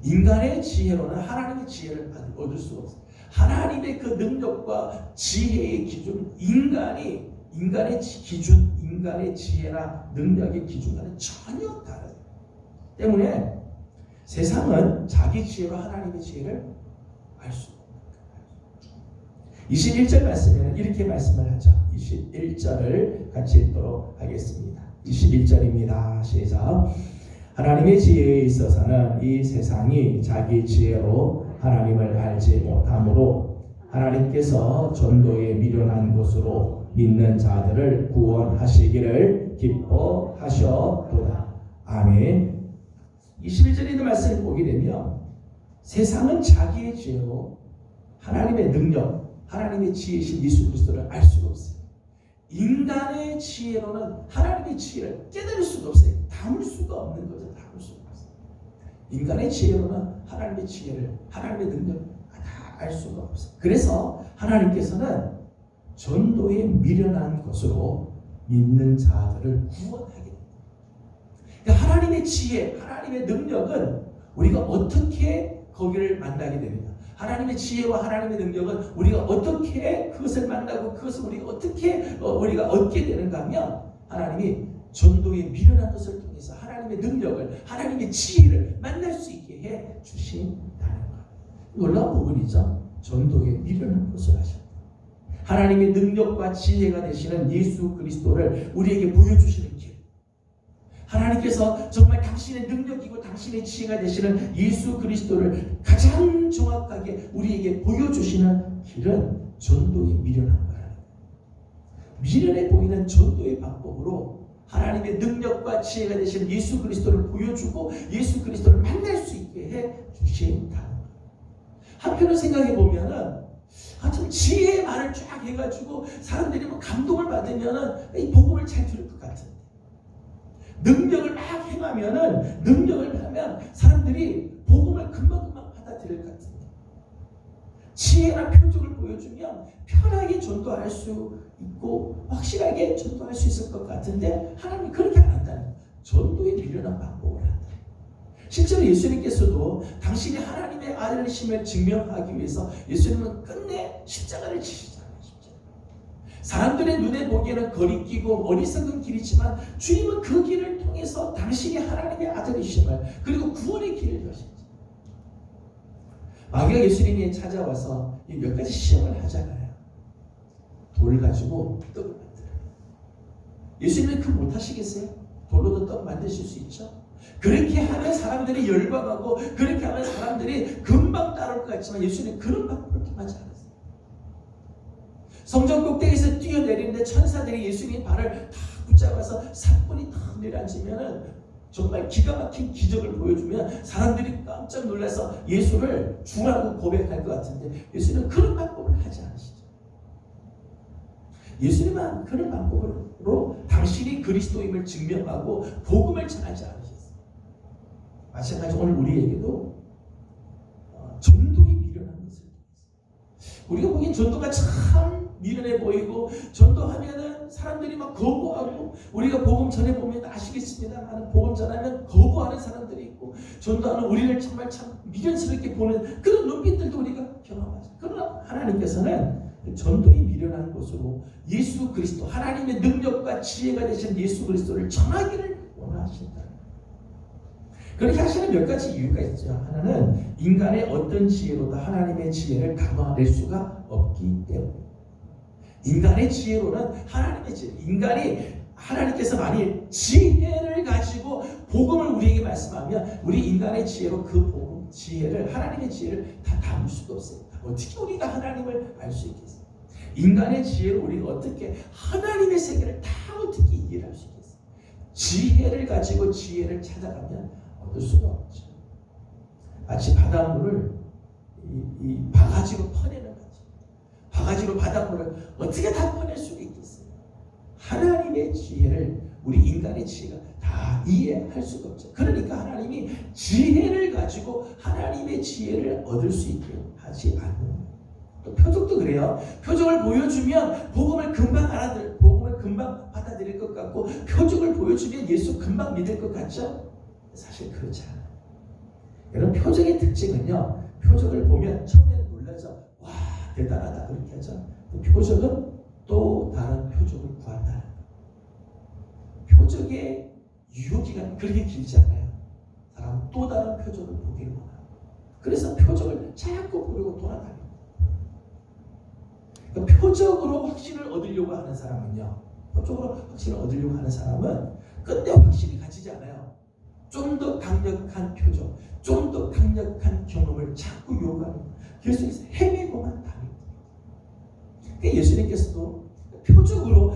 인간의 지혜로는 하나님의 지혜를 얻을 수가 없어요. 하나님의 그 능력과 지혜의 기준, 인간의 기준, 인간의 지혜나 능력의 기준과는 전혀 다르다. 때문에 세상은 자기 지혜로 하나님의 지혜를 알 수 없다. 21절 말씀에는 이렇게 말씀을 하죠. 21절을 같이 읽도록 하겠습니다. 21절입니다. 시작. 하나님의 지혜에 있어서는 이 세상이 자기 지혜로 하나님을 알지 못하므로 하나님께서 전도에 미련한 것으로 믿는 자들을 구원하시기를 기뻐하셨도다. 아멘. 21절에 있는 말씀을 보게 되면 세상은 자기의 지혜로 하나님의 능력, 하나님의 지혜이신 예수 그리스도를 알 수가 없어요. 인간의 지혜로는 하나님의 지혜를 깨달을 수가 없어요. 담을 수가 없는 거죠. 담을 수가 없어요. 인간의 지혜로는 하나님의 지혜를, 하나님의 능력을 다 알 수가 없어요. 그래서 하나님께서는 전도에 미련한 것으로 믿는 자들을 구원하게 됩니다. 그러니까 하나님의 지혜, 하나님의 능력은 우리가 어떻게 거기를 만나게 됩니다. 하나님의 지혜와 하나님의 능력은 우리가 어떻게 그것을 만나고 그것을 우리가 어떻게 우리가 얻게 되는가 하면, 하나님이 전도에 미련한 것을 통해서 하나님의 능력을, 하나님의 지혜를 만날 수 있게 해 주신다는 것. 놀라운 부분이죠. 전도에 미련한 것을 하셨다. 하나님의 능력과 지혜가 되시는 예수 그리스도를 우리에게 보여주시는 길. 하나님께서 정말 당신의 능력이고 당신의 지혜가 되시는 예수 그리스도를 가장 정확하게 우리에게 보여주시는 길은 전도에 미련한 거예요. 미련해 보이는 전도의 방법으로 하나님의 능력과 지혜가 되시는 예수 그리스도를 보여주고 예수 그리스도를 만날 수 있게 해 주신다는 거예요. 한편으로 생각해 보면은 참 지혜의 말을 쫙 해가지고 사람들이 뭐 감동을 받으면은 이 복음을 잘 들을 것 같은데, 능력을 막 행하면은, 능력을 하면 사람들이 복음을 금방금방 받아들일 것 같은데, 지혜나 표적을 보여주면 편하게 전도할 수 있고 확실하게 전도할 수 있을 것 같은데, 하나님이 그렇게 안 한다는 거예요. 전도에 미련한 방법을 한다. 실제로 예수님께서도 당신이 하나님의 아들이심을 증명하기 위해서 예수님은 끝내 십자가를 지시잖아요. 사람들의 눈에 보기에는 거리끼고 어리석은 길이지만 주님은 그 길을 통해서 당신이 하나님의 아들이심을 그리고 구원의 길을 여셨죠. 마귀가 예수님이 찾아와서 이 몇 가지 시험을 하잖아요. 돌 가지고 떡을 만들어요. 예수님은 그 못하시겠어요? 돌로도 떡 만드실 수 있죠. 그렇게 하면 사람들이 열광하고 그렇게 하면 사람들이 금방 따라올 것 같지만 예수님은 그런 방법을 통하지 않았어요. 성전 꼭대기에서 뛰어내리는데 천사들이 예수님 발을 다 붙잡아서 사뿐히 탁 내려앉으면 정말 기가 막힌 기적을 보여주면 사람들이 깜짝 놀라서 예수를 주라고 고백할 것 같은데 예수님은 그런 방법을 하지 않으시죠. 예수님은 그런 방법으로 당신이 그리스도임을 증명하고 복음을 전하지 않으셨어요. 마찬가지로 오늘 우리에게도 전도에 미련한 것을 우리가 보기엔 전도가 참 미련해 보이고 전도하면은 사람들이 막 거부하고 우리가 복음 전해보면 아시겠습니다만 복음 전하면 거부하는 사람들이 있고 전도하는 우리를 정말 참 미련스럽게 보는 그런 눈빛들도 우리가 경험하죠. 그러나 하나님께서는 전도에 미련한 것으로 예수 그리스도 하나님의 능력과 지혜가 되신 예수 그리스도를 전하기를 원하신다. 그렇게 하시는 몇 가지 이유가 있죠. 하나는 인간의 어떤 지혜로도 하나님의 지혜를 담아낼 수가 없기 때문에 인간의 지혜로는 하나님의 지혜 인간이 하나님께서 만일 지혜를 가지고 복음을 우리에게 말씀하면 우리 인간의 지혜로 그 복음 지혜를 하나님의 지혜를 다 담을 수가 없어요. 어떻게 우리가 하나님을 알 수 있겠어요? 인간의 지혜로 우리가 어떻게 하나님의 세계를 다 어떻게 이해할 수 있겠어요? 지혜를 가지고 지혜를 찾아가면 얻을 수가 없죠. 마치 바닷물을 이 바가지로 퍼내는 거죠. 바가지로 바닷물을 어떻게 다 퍼낼 수가 있겠어요? 하나님의 지혜를 우리 인간의 지혜가 다 이해할 수가 없죠. 그러니까 하나님이 지혜를 가지고 하나님의 지혜를 얻을 수 있게 하지 않는 거예요. 또 표적도 그래요. 표적을 보여주면 복음을 금방 복음을 금방 받아들일 것 같고 표적을 보여주면 예수 금방 믿을 것 같죠? 사실 그렇지 않아요. 여러분 표적의 특징은요. 표적을 보면 처음에는 놀라죠. 와 대단하다 그렇게 하죠. 표적은 또 다른 표적을 구한다는 거예요. 표적의 유효기간은 그렇게 길지 않아요. 사람은 또 다른 표적을 보기를 원하고 그래서 표적을 자꾸 보려고 돌아다녀요. 그러니까 표적으로 확신을 얻으려고 하는 사람은요. 표적으로 확신을 얻으려고 하는 사람은 끝내 확신이 갇히지 않아요. 좀 더 강력한 표적, 좀 더 강력한 경험을 자꾸 요구하는 거예요. 예수님께서 헤매고만 다닙니다. 그러니까 예수님께서도 표적으로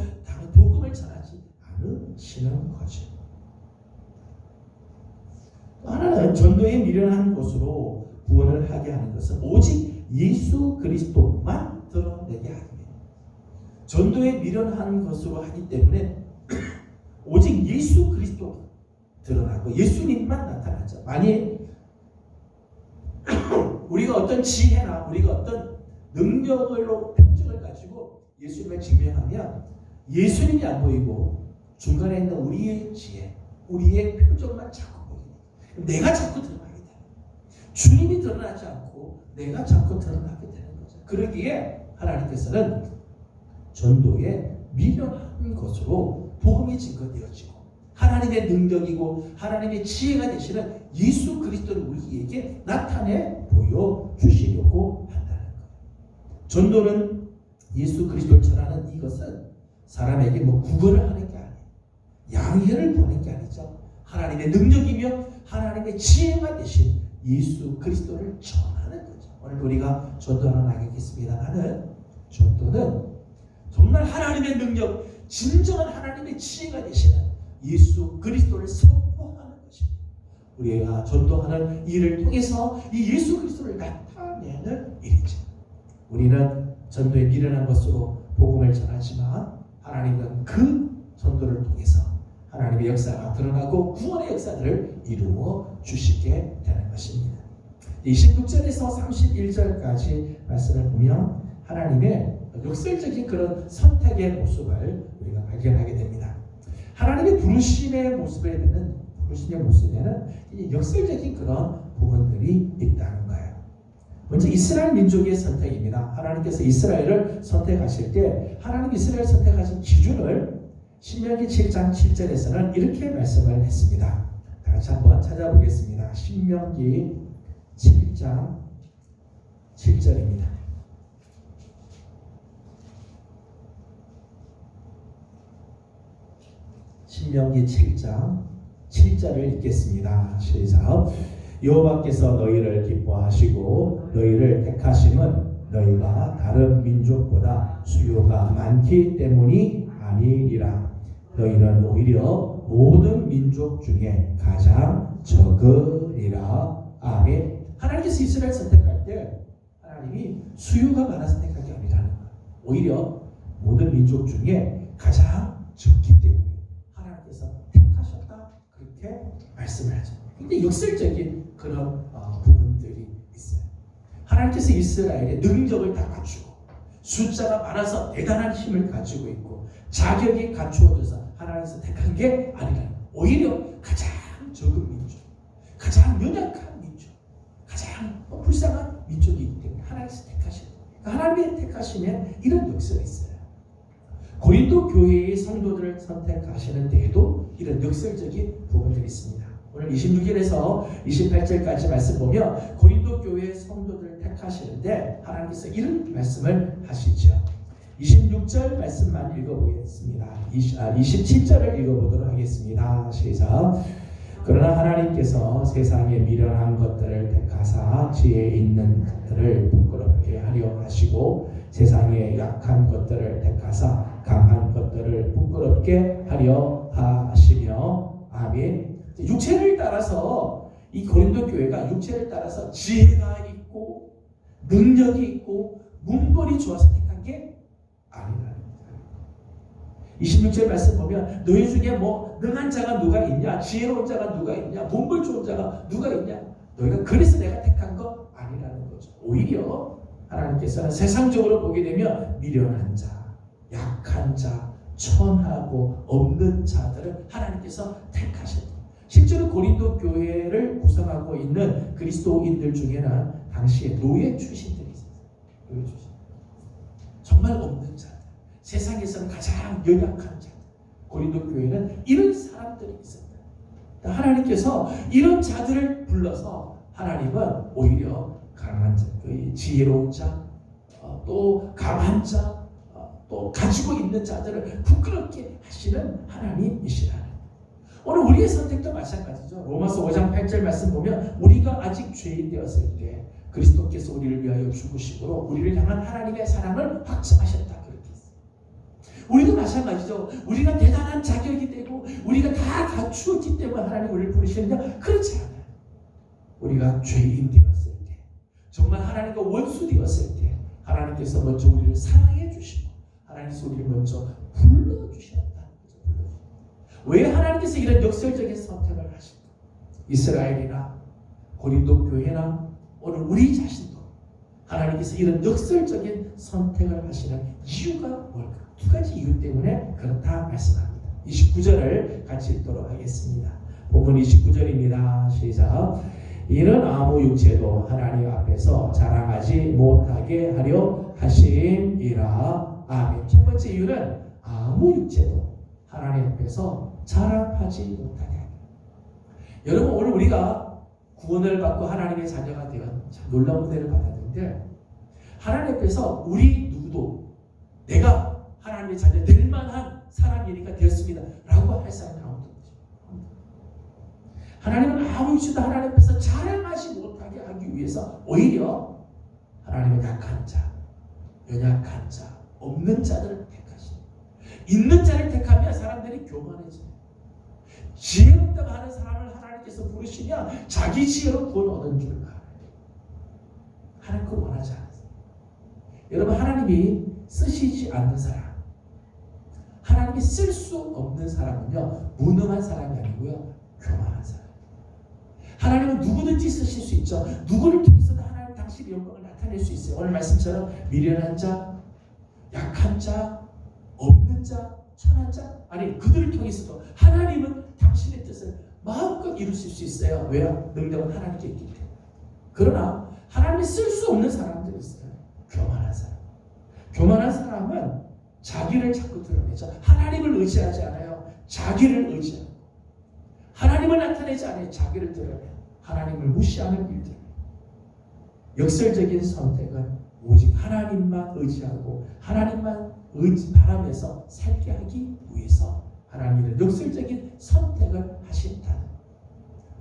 복음을 전하지 않으시는 거죠. 하나는 전도에 미련한 것으로 구원을 하게 하는 것은 오직 예수 그리스도만 드러내게 하기 위해 전도에 미련한 것으로 하기 때문에 오직 예수 그리스도 드러나고 예수님만 나타나죠. 만일 우리가 어떤 지혜나 우리가 어떤 능력으로 표적을 가지고 예수님을 증명하면 예수님이 안 보이고 중간에 있는 우리의 지혜, 우리의 표적만 자꾸 보이게 돼요. 내가 자꾸 드러나게 돼요. 주님이 드러나지 않고 내가 자꾸 드러나게 되는 거죠. 그러기에 하나님께서는 전도에 미련한 것으로 복음이 증거되어지고 하나님의 능력이고 하나님의 지혜가 되시는 예수 그리스도를 우리에게 나타내 보여주시려고 한다는 거예요. 전도는 예수 그리스도를 전하는 이것은 사람에게 구걸을 하는 게 아니에요. 양해를 구하는 게 아니죠. 하나님의 능력이며 하나님의 지혜가 되신 예수 그리스도를 전하는 거죠. 오늘 우리가 전도하러 나가겠습니다만은 전도는 정말 하나님의 능력, 진정한 하나님의 지혜가 되시는 예수 그리스도를 선포하는 것입니다. 우리가 전도하는 일을 통해서 이 예수 그리스도를 나타내는 일이죠. 우리는 전도에 미련한 것으로 복음을 전하지만 하나님은 그 전도를 통해서 하나님의 역사가 드러나고 구원의 역사들을 이루어 주시게 되는 것입니다. 26절에서 31절까지 말씀을 보면 하나님의 역설적인 그런 선택의 모습을 우리가 발견하게 됩니다. 하나님의 부르심의 모습에는 부르시는 모습에는 역설적인 그런 부분들이 있다는 거예요. 먼저 이스라엘 민족의 선택입니다. 하나님께서 이스라엘을 선택하실 때 하나님 이스라엘 선택하신 기준을 신명기 7장 7절에서는 이렇게 말씀을 했습니다. 다시 한번 찾아보겠습니다. 신명기 7장 7절입니다. 신명기 7장 7절을 읽겠습니다. 시작. 여호와께서 너희를 기뻐하시고 너희를 택하심은 너희가 다른 민족보다 수요가 많기 때문이 아니니라. 너희는 오히려 모든 민족 중에 가장 적으리라. 아멘. 하나님께서 이스라엘 선택할 때 하나님이 수요가 많아서 택한 게 아니라는 거예요. 오히려 모든 민족 중에 가장 적기 때문에 하나님께서 택하셨다, 그렇게 말씀을 하죠. 근데 역설적인 그런 부분들이 있어요. 하나님께서 이스라엘의 능력을 다 갖추고 숫자가 많아서 대단한 힘을 가지고 있고 자격이 갖추어져서 하나님께서 택한 게 아니라 오히려 가장 적은 민족, 가장 연약한 민족, 가장 불쌍한 민족이기 때문에 하나님께서 택하셔요. 하나님의 택하시면 이런 역설이 있어요. 고린도 교회의 성도들을 선택하시는 데에도 이런 역설적인 부분들이 있습니다. 오늘 26절에서 28절까지 말씀 보면 고린도 교회의 성도들을 택하시는데 하나님께서 이런 말씀을 하시죠. 26절 말씀만 읽어보겠습니다. 27절을 읽어보도록 하겠습니다. 시작. 그러나 하나님께서 세상에 미련한 것들을 택하사 지혜 있는 것들을 부끄럽게 하려 하시고 세상에 약한 것들을 택하사 강한 것들을 부끄럽게 하려 하시며. 아멘. 육체를 따라서 이 고린도 교회가 육체를 따라서 지혜가 있고 능력이 있고 문벌이 좋아서 택한 게 아니라. 26절 말씀 보면 너희 중에 뭐 능한 자가 누가 있냐, 지혜로운 자가 누가 있냐, 문벌 좋은 자가 누가 있냐, 너희가 그래서 내가 택한 거 아니라는 거죠. 오히려 하나님께서는 세상적으로 보게 되면 미련한 자, 약한 자, 천하고 없는 자들을 하나님께서 택하셨다. 실제로 고린도 교회를 구성하고 있는 그리스도인들 중에는 당시에 노예 출신들이 있었어요. 노예 출신. 정말 없는 자들. 세상에서는 가장 연약한 자들. 고린도 교회는 이런 사람들이 있었다. 하나님께서 이런 자들을 불러서 하나님은 오히려 강한 자, 지혜로운 자, 또 강한 자, 또 가지고 있는 자들을 부끄럽게 하시는 하나님이시라. 오늘 우리의 선택도 마찬가지죠. 로마서 5장 8절 말씀 보면 우리가 아직 죄인 되었을 때 그리스도께서 우리를 위하여 죽으심으로 우리를 향한 하나님의 사랑을 확증하셨다. 그렇게 했어요. 우리도 마찬가지죠. 우리가 대단한 자격이 되고 우리가 다 갖추었기 때문에 하나님 우리를 부르시느냐? 그렇지 않아요. 우리가 죄인 되었을 때, 정말 하나님과 원수 되었을 때 하나님께서 먼저 우리를 사랑해 주시고 하나님께서 우리를 먼저 불러주셨다. 왜 하나님께서 이런 역설적인 선택을 하실까? 이스라엘이나 고린도 교회나 오늘 우리 자신도 하나님께서 이런 역설적인 선택을 하시는 이유가 뭘까? 두 가지 이유 때문에 그렇다 말씀합니다. 29절을 같이 읽도록 하겠습니다. 본문 29절입니다. 시작. 이는 아무 육체도 하나님 앞에서 자랑하지 못하게 하려 하심이라. 아멘. 첫 번째 이유는 아무 육체도 하나님 앞에서 자랑하지 못하게 합니다. 여러분, 오늘 우리가 구원을 받고 하나님의 자녀가 되어 놀라운 은혜를 받았는데 하나님 앞에서 우리 누구도 내가 하나님의 자녀 될 만한 사람이니까 되었습니다 라고 할 사람이 아무도 없죠. 하나님은 아무 육체도 하나님 앞에서 자랑하지 못하게 하기 위해서 오히려 하나님의 약한 자, 연약한 자, 없는 자들을 택하시고 있는 자를 택하면 사람들이 교만해져요. 지혜롭다고 하는 사람을 하나님께서 부르시면 자기 지혜로 돈 얻은 줄 알아요. 하나님 그걸 원하지 않으세요. 여러분, 하나님이 쓰시지 않는 사람, 하나님이 쓸 수 없는 사람은요, 무능한 사람이 아니고요, 교만한 사람. 하나님은 누구든지 쓰실 수 있죠. 누구를 통해서도 하나님 당신의 영광을 나타낼 수 있어요. 오늘 말씀처럼 미련한 자, 약한 자, 없는 자, 천한 자, 아니 그들을 통해서도 하나님은 당신의 뜻을 마음껏 능력 이루실 수 있어요. 왜요? 능력은 하나님께 있기 때문에. 그러나 하나님이 쓸 수 없는 사람들이 있어요. 교만한 사람. 교만한 사람은 자기를 자꾸 드러내죠. 하나님을 의지하지 않아요. 자기를 의지해요. 하나님을 나타내지 않아요. 자기를 드러내요. 하나님을 무시하는 일들. 역설적인 선택은 오직 하나님만 의지하고 하나님만 바라면서 살게 하기 위해서 하나님은 역설적인 선택을 하신다는.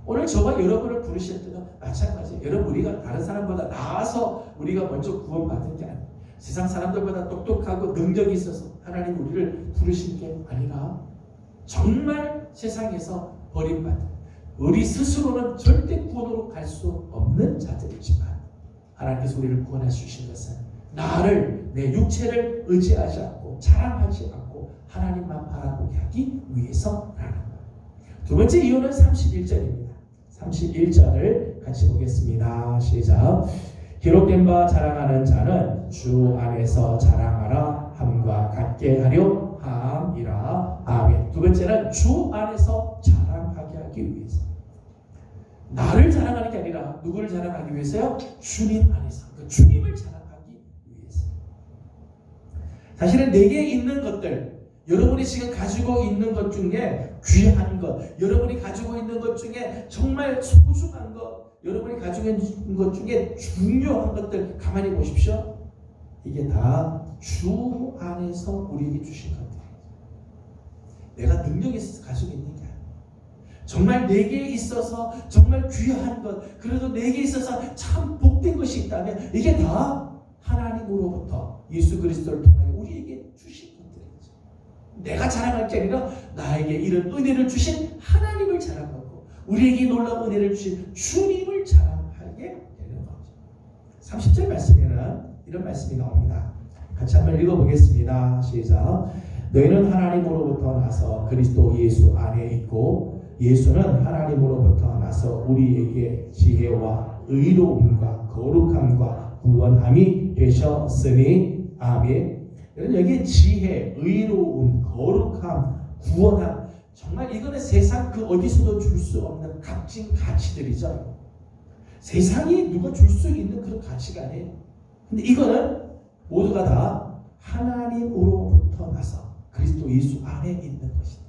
오늘 저와 여러분을 부르실 때도 마찬가지예요. 여러분, 우리가 다른 사람보다 나아서 우리가 먼저 구원받은 게 아니에요. 세상 사람들보다 똑똑하고 능력이 있어서 하나님 우리를 부르신 게 아니라 정말 세상에서 버림받은, 우리 스스로는 절대 구원으로 갈 수 없는 자들이지만 하나님께서 우리를 구원해 주신 것은 나를, 내 육체를 의지하지 않고 자랑하지 않고 하나님만 바라보게 하기 위해서라는 거예요. 두 번째 이유는 31절입니다. 31절을 같이 보겠습니다. 시작. 기록된 바 자랑하는 자는 주 안에서 자랑하라 함과 같게 하려 함이라. 아멘. 두 번째는 주 안에서 자랑하게 하기 위해서. 나를 자랑하는 게 아니라 누구를 자랑하기 위해서요? 주님 안에서. 그러니까 주님을 자랑하기 위해서. 사실은 내게 있는 것들, 여러분이 지금 가지고 있는 것 중에 귀한 것, 여러분이 가지고 있는 것 중에 정말 소중한 것, 여러분이 가지고 있는 것 중에 중요한 것들 가만히 보십시오. 이게 다 주 안에서 우리에게 주신 것들이에요. 내가 능력이 있어서 가지고 있는 게 아니에요. 정말 내게 있어서 정말 귀한 것, 그래도 내게 있어서 참 복된 것이 있다면 이게 다 하나님으로부터 예수 그리스도를 통하여 우리에게 주신 것들이죠. 내가 자랑할 게 아니라 나에게 이런 은혜를 주신 하나님을 자랑하고 우리에게 놀라운 은혜를 주신 주님을 자랑하게 되는 거죠. 30절 말씀에는 이런 말씀이 나옵니다. 같이 한번 읽어보겠습니다. 시작. 너희는 하나님으로부터 나서 그리스도 예수 안에 있고 예수는 하나님으로부터 나서 우리에게 지혜와 의로움과 거룩함과 구원함이 되셨으니. 아멘. 여기 지혜, 의로움, 거룩함, 구원함, 정말 이거는 세상 그 어디서도 줄 수 없는 값진 가치들이죠. 세상이 누가 줄 수 있는 그런 가치가 아니에요. 근데 이거는 모두가 다 하나님으로부터 나서 그리스도 예수 안에 있는 것이다.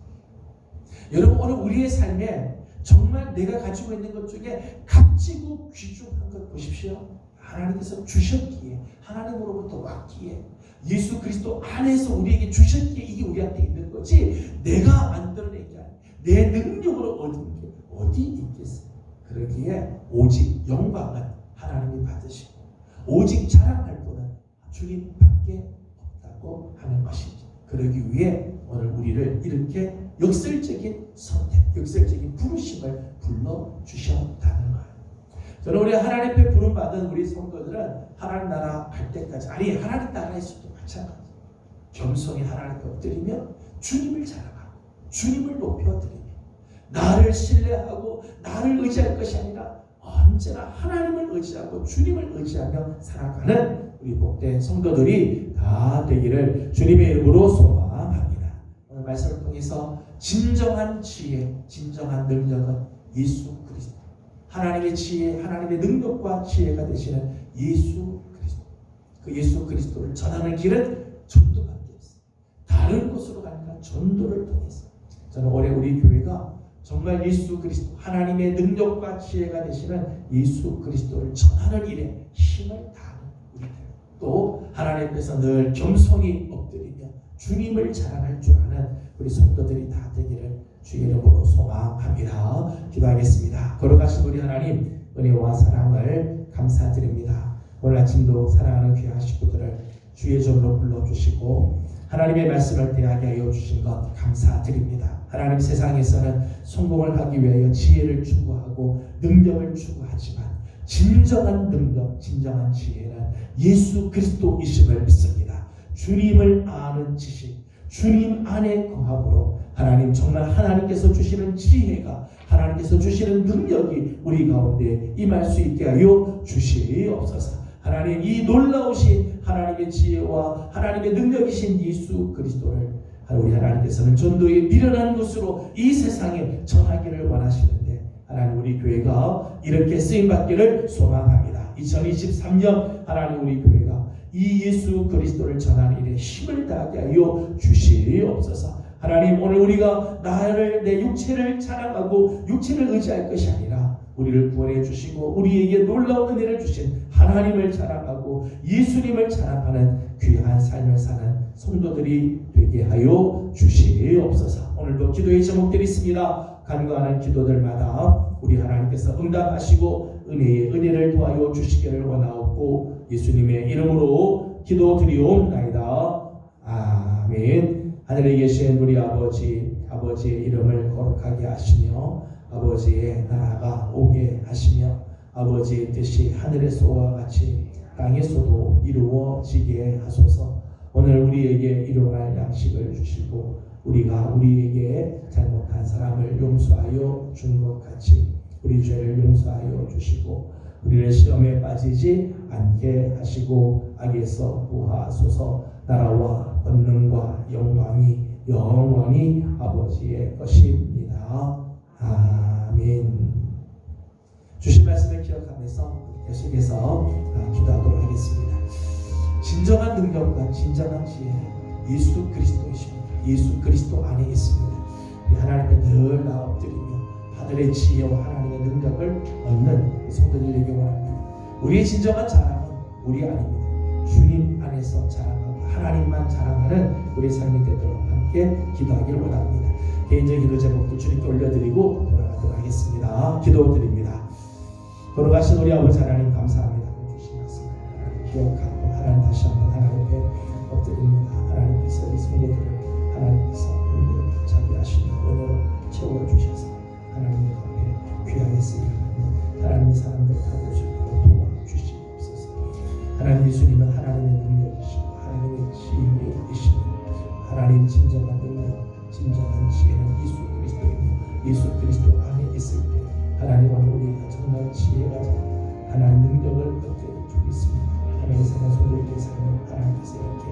여러분, 오늘 우리의 삶에 정말 내가 가지고 있는 것 중에 값지고 귀중한 것 보십시오. 하나님께서 주셨기에, 하나님으로부터 왔기에, 예수 그리스도 안에서 우리에게 주셨기에 이게 우리한테 있는 거지, 내가 만들어낸 게 아니에요. 내 능력으로 얻은 게 어디 있겠어요. 그러기에 오직 영광은 하나님이 받으시고 오직 자랑할 분은 주님밖에 없다고 하는 것이죠. 그러기 위해 오늘 우리를 이렇게 역설적인 선택, 역설적인 부르심을 불러주셨다는 거예요. 저는 우리 하나님 앞에 부름받은 우리 성도들은 하나님 나라 갈 때까지, 아니 하나님 나라에서도 마찬가지, 겸손히 하나님 앞에 엎드리며 주님을 자랑하고 주님을 높여드리며 나를 신뢰하고 나를 의지할 것이 아니라 언제나 하나님을 의지하고 주님을 의지하며 살아가는 우리 복된 성도들이 다 되기를 주님의 이름으로 소망합니다. 오늘 말씀을 통해서 진정한 지혜, 진정한 능력은 예수 그리스도, 하나님의 지혜, 하나님의 능력과 지혜가 되시는 예수 그리스도, 그 예수 그리스도를 전하는 길은 전도밖에 없어요. 다른 곳으로 가는 건 전도를 통해서. 저는 올해 우리 교회가 정말 예수 그리스도, 하나님의 능력과 지혜가 되시는 예수 그리스도를 전하는 일에 힘을 다하는 우리들, 또 하나님 앞에서 늘 겸손히 엎드리며 주님을 자랑할 줄 아는 우리 성도들이 다 되기를 주의 이름으로 소망합니다. 기도하겠습니다. 걸어가신 우리 하나님, 은혜와 사랑을 감사드립니다. 오늘 아침도 사랑하는 귀한 식구들을 주의 종으로 불러주시고 하나님의 말씀을 대하게 하여 주신 것 감사드립니다. 하나님, 세상에서는 성공을 하기 위하여 지혜를 추구하고 능력을 추구하지만 진정한 능력, 진정한 지혜는 예수 그리스도이심을 믿습니다. 주님을 아는 지식, 주님 안에 거함으로 하나님, 정말 하나님께서 주시는 지혜가, 하나님께서 주시는 능력이 우리 가운데 임할 수 있게 하여 주시옵소서. 하나님, 이 놀라우신 하나님의 지혜와 하나님의 능력이신 예수 그리스도를 우리 하나님께서는 전도에 미련한 것으로 이 세상에 전하기를 원하시는데 하나님 우리 교회가 이렇게 쓰임받기를 소망합니다. 2023년 하나님 우리 교회가 이 예수 그리스도를 전하는 일에 힘을 다하게 하여 주시옵소서. 하나님 오늘 우리가 나를 내 육체를 찬양하고 육체를 의지할 것이 아니라 우리를 구원해 주시고 우리에게 놀라운 은혜를 주신 하나님을 찬양하고 예수님을 찬양하는 귀한 삶을 사는 성도들이 되게 하여 주시옵소서. 오늘도 기도의 제목들이 있습니다. 간구하는 기도들마다 우리 하나님께서 응답하시고 은혜의 은혜를 도하여 주시기를 원하옵고 예수님의 이름으로 기도드리옵나이다. 아멘. 하늘에 계신 우리 아버지의 이름을 거룩하게 하시며 아버지의 나라가 오게 하시며 아버지의 뜻이 하늘에서와 같이 땅에서도 이루어지게 하소서. 오늘 우리에게 일용할 양식을 주시고 우리가 우리에게 잘못한 사람을 용서하여 준 것 같이 우리 죄를 용서하여 주시고 우리를 시험에 빠지지 않게 하시고 악에서 구하소서. 나라와 권능과 영광이 영원히 아버지의 것입니다. 아멘. 주신 말씀을 기억하면서 계속해서 기도하도록 하겠습니다. 진정한 능력과 진정한 지혜 예수 그리스도이십니다. 예수 그리스도 안에 있습니다. 우리 하나님께 늘 엎드리며 하늘의 지혜와 하나님의 능력을 얻는 성도들 되기 원합니다. 우리의 진정한 자랑은 우리 아닙니다. 주님 안에서 자랑하고 하나님만 자랑하는 우리 삶이 되도록 함께 기도하기를 원합니다. 개인적인 기도 제목도 주님께 올려드리고 돌아가도록 하겠습니다. 기도드립니다. 돌아가신 우리 아버지 하나님 감사합니다. 주신 말씀 기억하고 하나님 다시 한번 하나님 앞에 엎드립니다. 하나님께서 이 성도들을 하나님께서 자비하시며 은혜로 채워주셔서 하나님의 앞에 귀하게 쓰이는 하나님의 사람들 가져주시고 도와주시옵소서. 하나님 예수님은 하나님의 능력이시고 하나님의 지혜이시며 하나님 진정한 능력 진정한 지혜는 예수 그리스도이며 예수 그리스도 안에 있을 때 하나님 오늘 우리가 정말 지혜가 하나님 능력을 얻게 해 주겠습니다. 하나님의 사랑 성도들의 삶을 하나님께서 이렇게